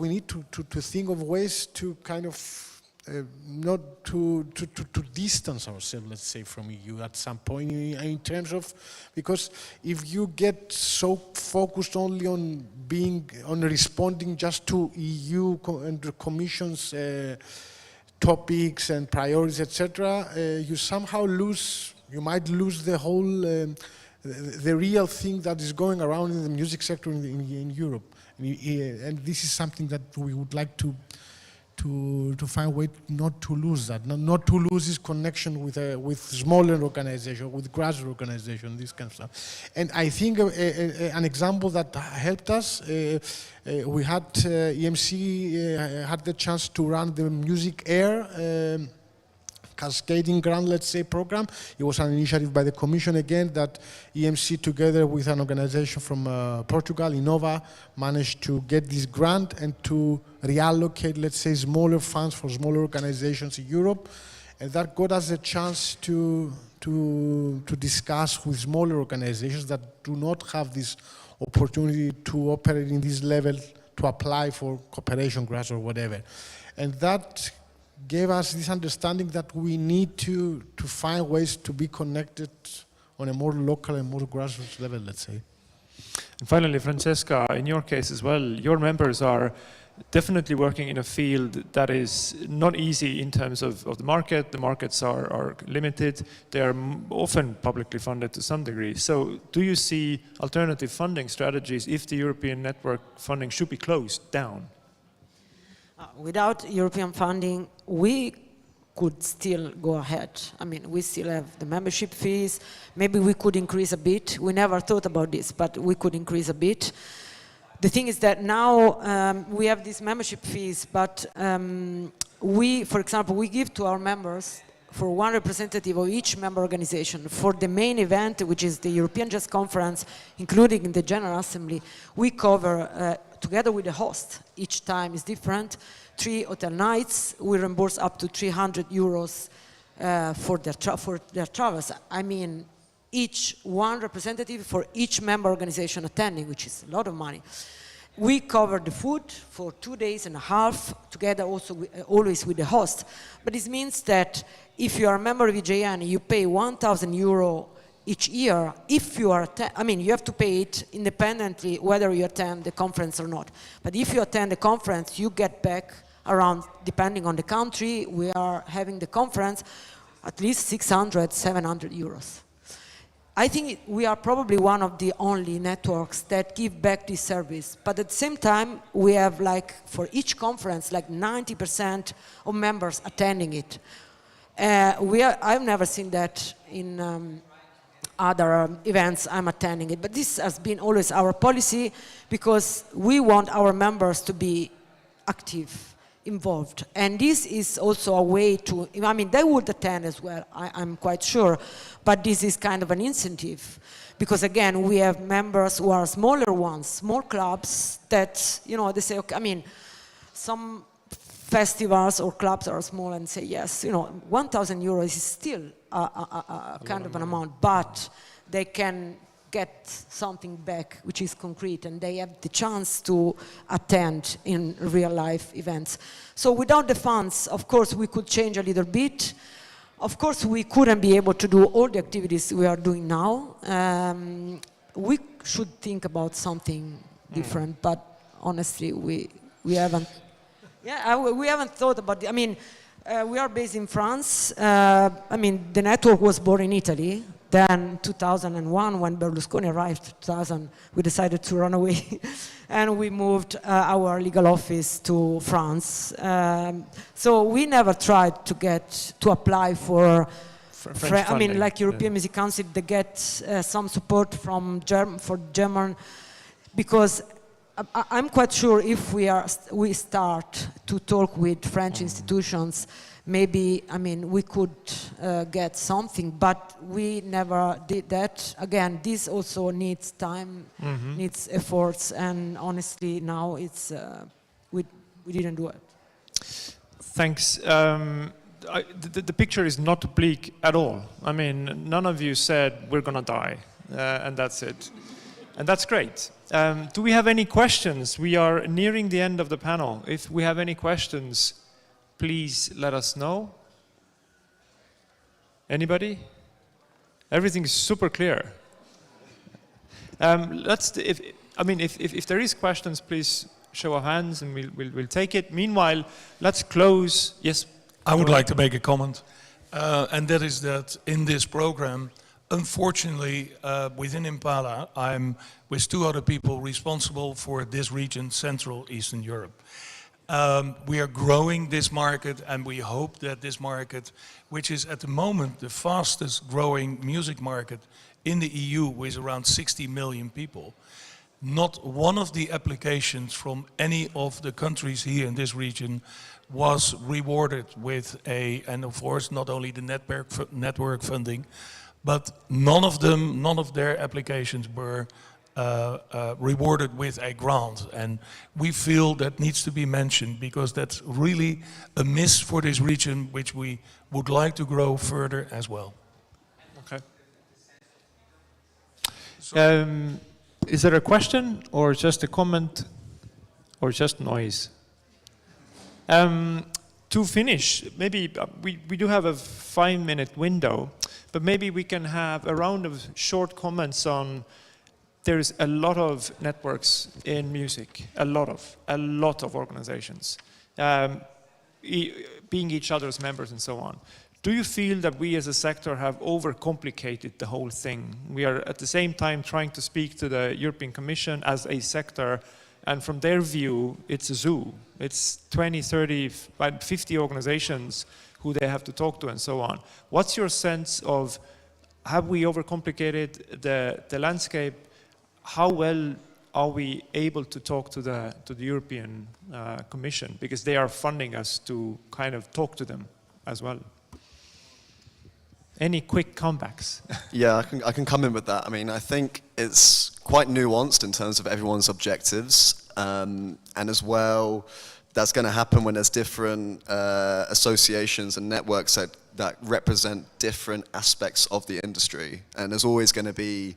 need to think of ways to kind of not to distance ourselves, let's say, from EU at some point in terms of, because if you get so focused only on responding just to EU and the Commission's topics and priorities, etc., you might lose the whole, the real thing that is going around in the music sector in Europe. And this is something that we would like to find a way not to lose that, not to lose this connection with smaller organizations, with grassroots organizations, this kind of stuff. And I think an example that helped us, we had EMC had the chance to run the Music Air a cascading grant, let's say, program. It was an initiative by the Commission again that EMC, together with an organization from Portugal, Innova, managed to get this grant and to reallocate, let's say, smaller funds for smaller organizations in Europe. And that got us a chance to discuss with smaller organizations that do not have this opportunity to operate in this level, to apply for cooperation grants or whatever. And that gave us this understanding that we need to find ways to be connected on a more local and more grassroots level, let's say. And finally, Francesca, in your case as well, your members are definitely working in a field that is not easy in terms of the market. The markets are limited. They are often publicly funded to some degree. So do you see alternative funding strategies if the European network funding should be closed down? Without European funding, we could still go ahead. I mean, we still have the membership fees. Maybe we could increase a bit. We never thought about this, but we could increase a bit. The thing is that now we have these membership fees, but we, for example, we give to our members for one representative of each member organization. For the main event, which is the European Jazz Conference, including the General Assembly, we cover, together with the host, each time is different, 3 hotel nights. We reimburse up to 300 euros for their travels. I mean, each one representative for each member organization attending, which is a lot of money. We cover the food for 2.5 days, together also always with the host. But this means that if you are a member of EJN, you pay 1,000 euro each year. If you are, I mean, you have to pay it independently whether you attend the conference or not. But if you attend the conference, you get back around, depending on the country we are having the conference, at least 600, 700 euros. I think we are probably one of the only networks that give back this service. But at the same time, we have, like, for each conference, like 90% of members attending it. I've never seen that in other events I'm attending it. But this has been always our policy, because we want our members to be active, involved. And this is also a way to, I mean, they would attend as well, I'm quite sure, but this is kind of an incentive. Because again, we have members who are smaller ones, small clubs that, you know, they say, okay, I mean, some festivals or clubs are small and say, yes, you know, 1,000 euros is still a kind of an amount, but they can get something back which is concrete, and they have the chance to attend in real life events. So without the funds, of course, we could change a little bit. Of course, we couldn't be able to do all the activities we are doing now. We should think about something different, but honestly, we haven't. Yeah, we haven't thought about it. I mean, we are based in France. I mean, the network was born in Italy. Then 2001, when Berlusconi arrived, 2000, we decided to run away. And we moved our legal office to France. So we never tried to apply for French I mean, funding. like European Music Council, they get some support from for German, because I'm quite sure if we start to talk with French institutions, maybe, I mean, we could get something, but we never did that. Again, this also needs time, needs efforts, and honestly, now it's we didn't do it. Thanks. The picture is not bleak at all. I mean, none of you said we're gonna die, and that's it. And that's great. Do we have any questions? We are nearing the end of the panel. If we have any questions, please let us know. Anybody? Everything is super clear. If there is questions, please show of hands and we'll take it. Meanwhile, let's close. Yes. I would like to make a comment, and that is that in this program, unfortunately, within Impala, I'm with 2 other people responsible for this region, Central Eastern Europe. We are growing this market, and we hope that this market, which is at the moment the fastest growing music market in the EU with around 60 million people, not one of the applications from any of the countries here in this region was rewarded with and of course not only the network funding, but none of their applications were rewarded with a grant. And we feel that needs to be mentioned because that's really a miss for this region, which we would like to grow further as well. Okay. Is there a question or just a comment or just noise? To finish, maybe we do have a 5-minute window, but maybe we can have a round of short comments on. There's a lot of networks in music, a lot of organizations, being each other's members and so on. Do you feel that we as a sector have overcomplicated the whole thing? We are at the same time trying to speak to the European Commission as a sector, and from their view, it's a zoo. It's 20, 30, 50 organizations who they have to talk to and so on. What's your sense of, have we overcomplicated the landscape? How well are we able to talk to the European Commission? Because they are funding us to kind of talk to them as well. Any quick comebacks? Yeah, I can come in with that. I mean, I think it's quite nuanced in terms of everyone's objectives, and as well, that's going to happen when there's different associations and networks that represent different aspects of the industry, and there's always going to be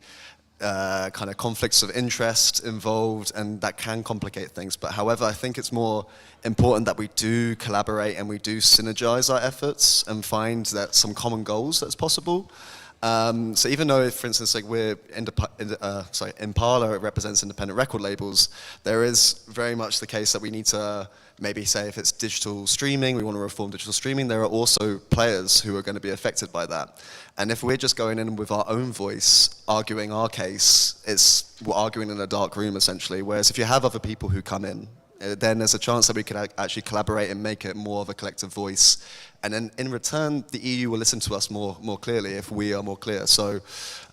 kind of conflicts of interest involved, and that can complicate things. But however, I think it's more important that we do collaborate and we do synergize our efforts and find that some common goals that's possible. So even though, for instance, like we're Impala represents independent record labels, there is very much the case that we need to maybe say if it's digital streaming, we want to reform digital streaming, there are also players who are going to be affected by that. And if we're just going in with our own voice, arguing our case, we're arguing in a dark room essentially, whereas if you have other people who come in, then there's a chance that we could actually collaborate and make it more of a collective voice. And then in return, the EU will listen to us more clearly if we are more clear. So,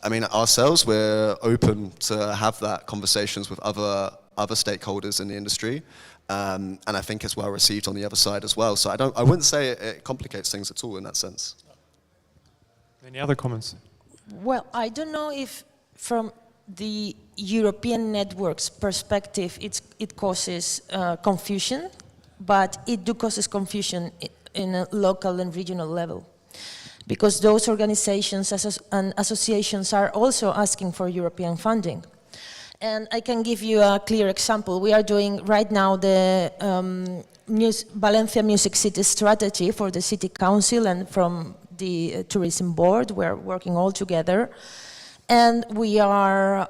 I mean, ourselves, we're open to have that conversations with other stakeholders in the industry. And I think it's well received on the other side as well. So I wouldn't say it complicates things at all in that sense. Any other comments? Well, I don't know if from the European network's perspective it causes confusion, but it do causes confusion in a local and regional level. Because those organizations and associations are also asking for European funding. And I can give you a clear example. We are doing right now the Valencia Music City strategy for the City Council and from the Tourism Board. We're working all together. And we are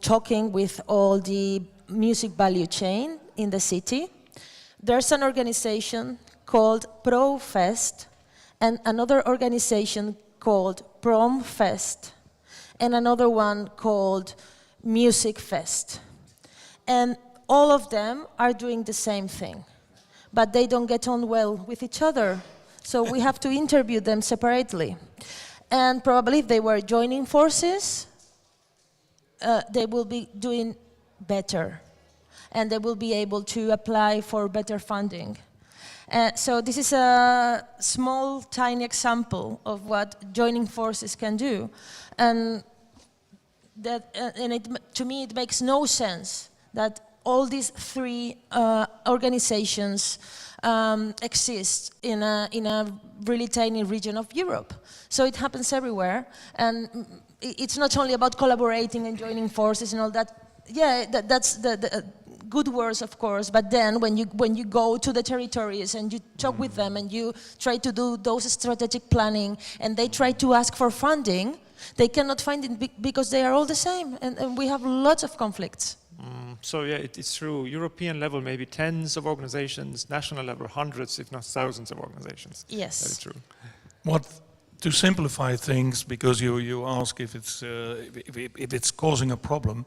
talking with all the music value chain in the city. There's an organization called ProFest and another organization called PromFest and another one called Music Fest. And all of them are doing the same thing, but they don't get on well with each other. So we have to interview them separately. And probably if they were joining forces, they will be doing better. And they will be able to apply for better funding. So this is a small, tiny example of what joining forces can do. And to me, it makes no sense that all these three organizations exist in a really tiny region of Europe. So it happens everywhere, and it's not only about collaborating and joining forces and all that. Yeah, that's the good words, of course, but then when you go to the territories and you talk with them and you try to do those strategic planning and they try to ask for funding, they cannot find it because they are all the same, and we have lots of conflicts. So yeah, it's true. European level, maybe tens of organizations. National level, hundreds, if not thousands of organizations. Yes. That is true. To simplify things, because you ask if it's causing a problem,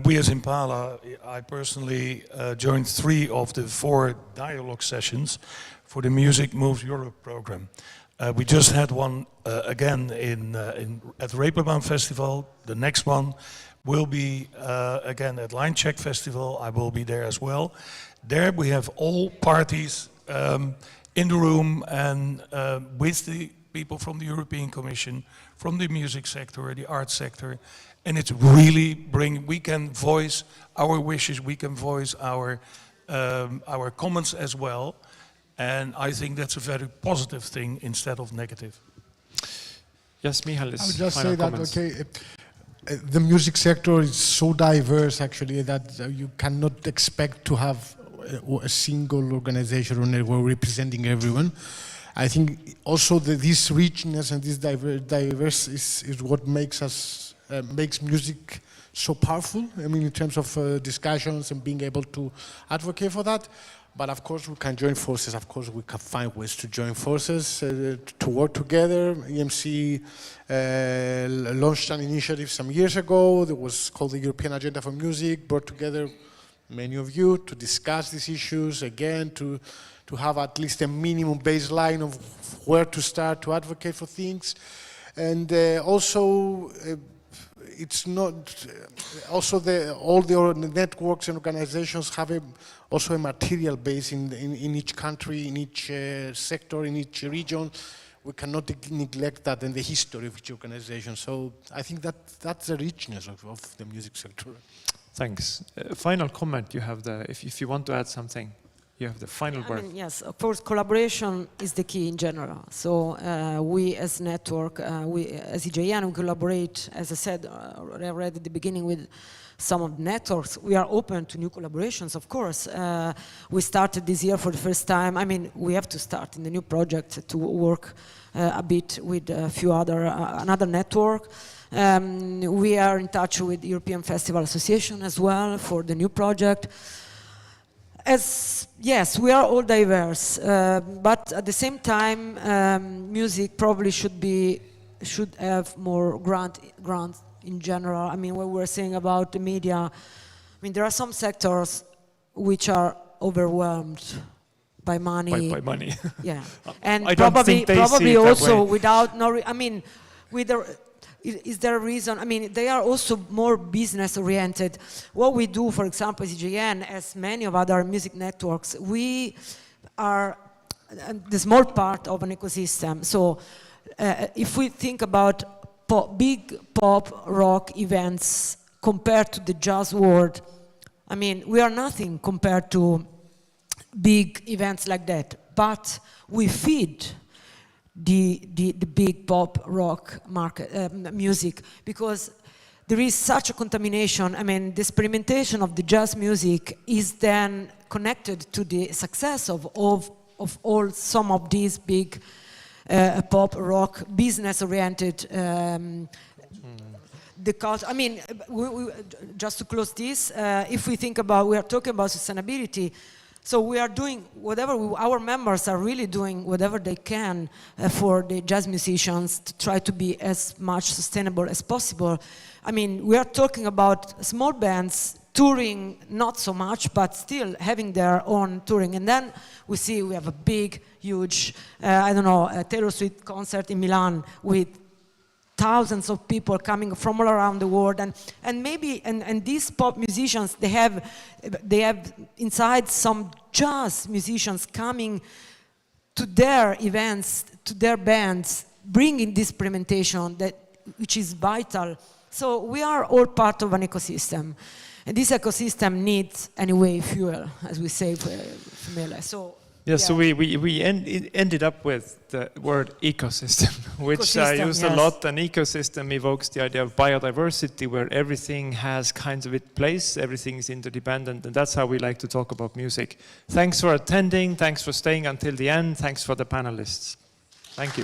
we as Impala, I personally joined 3 of the 4 dialogue sessions for the Music Moves Europe program. We just had one again at Reeperbahn Festival. The next one will be again at Line Check Festival. I will be there as well. There we have all parties in the room and with the people from the European Commission, from the music sector, the art sector, and it's really we can voice our wishes, we can voice our comments as well, and I think that's a very positive thing instead of negative. Yes, Michalis. I would just say that, comments. okay, the music sector is so diverse actually that you cannot expect to have a single organization or network representing everyone. I think also that this richness and this diverse is what makes music so powerful. I mean, in terms of discussions and being able to advocate for that. But of course, we can join forces. Of course, we can find ways to join forces, to work together. EMC launched an initiative some years ago that was called the European Agenda for Music, brought together many of you to discuss these issues, again, to have at least a minimum baseline of where to start to advocate for things. And also, it's not, also all the networks and organizations have also a material base in each country, in each sector, in each region. We cannot neglect that and the history of each organization. So I think that's the richness of the music sector. Thanks. Final comment you have there, if you want to add something. You have the final word. I mean, yes, of course, collaboration is the key in general. So we as network, we as EJN, we collaborate, as I said already at the beginning, with some of the networks. We are open to new collaborations, of course. We started this year for the first time. I mean, we have to start in the new project to work a bit with a few another network. We are in touch with the European Festival Association as well for the new project. Yes, we are all diverse, but at the same time, music probably should have more grant in general. I mean, when we're saying about the media, I mean, there are some sectors which are overwhelmed by money. By money. Yeah, and I don't think they see it also that way. without I mean, with the. Is there a reason? I mean, they are also more business-oriented. What we do, for example, as EJN, as many of other music networks, we are the small part of an ecosystem. So if we think about big pop rock events compared to the jazz world, I mean, we are nothing compared to big events like that. But we feed the big pop rock market music, because there is such a contamination. I mean, the experimentation of the jazz music is then connected to the success of all some of these big pop rock business-oriented. I mean, just to close this, if we think about, we are talking about sustainability. So we are doing whatever, our members are really doing whatever they can for the jazz musicians to try to be as much sustainable as possible. I mean, we are talking about small bands touring, not so much, but still having their own touring. And then we see we have a big, huge, I don't know, a Taylor Swift concert in Milan with thousands of people coming from all around the world, and maybe these pop musicians, they have inside some jazz musicians coming to their events, to their bands, bringing this experimentation which is vital. So we are all part of an ecosystem, and this ecosystem needs anyway fuel, as we say familiar. So. Yeah, so we ended up with the word ecosystem, which I used a lot. An ecosystem evokes the idea of biodiversity, where everything has kinds of its place, everything is interdependent, and that's how we like to talk about music. Thanks for attending, thanks for staying until the end, thanks for the panelists. Thank you.